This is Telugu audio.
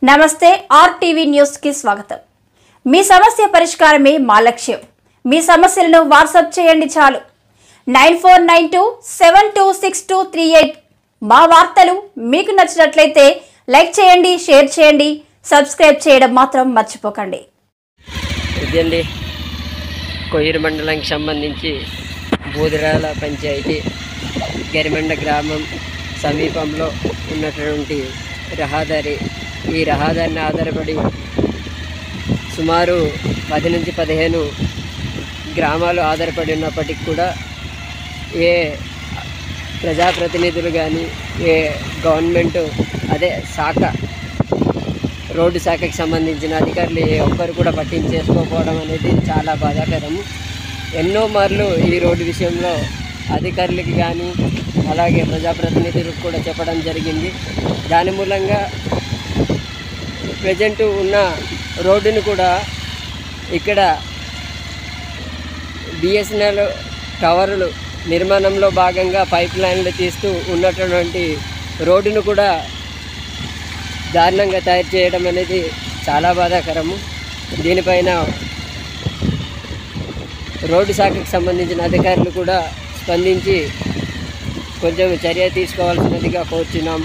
నమస్తే ఆర్టీవీ న్యూస్ కి స్వాగతం। మీ సమస్య పరిష్కారమే మా లక్ష్యం। మీ సమస్యలను వాట్సాప్ చేయండి చాలు 9492726238। మా వార్తలు మీకు నచ్చినట్లయితే లైక్ చేయండి, షేర్ చేయండి, సబ్స్క్రైబ్ చేయడం మాత్రం మర్చిపోకండి। ఇదండి కొయ్యూరు మండలానికి సంబంధించి బూదిరాల పంచాయతీ గరిమండ గ్రామం సమీపంలో ఉన్నటువంటి రహదారి। ఈ రహదారిని ఆధారపడి సుమారు 10 నుంచి 15 గ్రామాలు ఆధారపడి ఉన్నప్పటికీ కూడా ఏ ప్రజాప్రతినిధులు కానీ ఏ గవర్నమెంట్ శాఖ రోడ్డు శాఖకి సంబంధించిన అధికారులు ఒక్కరు కూడా పట్టించేసుకోకపోవడం అనేది చాలా బాధాకరము। ఎన్నో మార్లు ఈ రోడ్డు విషయంలో అధికారులకి కానీ అలాగే ప్రజాప్రతినిధులకు కూడా చెప్పడం జరిగింది। దాని మూలంగా ప్రజెంట్ ఉన్న రోడ్డును కూడా ఇక్కడ బిఎస్ఎన్ఎల్ టవర్లు నిర్మాణంలో భాగంగా పైప్ లైన్లు తీస్తూ ఉన్నటువంటి రోడ్డును కూడా దారుణంగా తయారు చేయడం అనేది చాలా బాధాకరము। దీనిపైన రోడ్డు శాఖకు సంబంధించిన అధికారులు కూడా స్పందించి కొంచెం చర్య తీసుకోవాల్సినదిగా కోరుచున్నాం।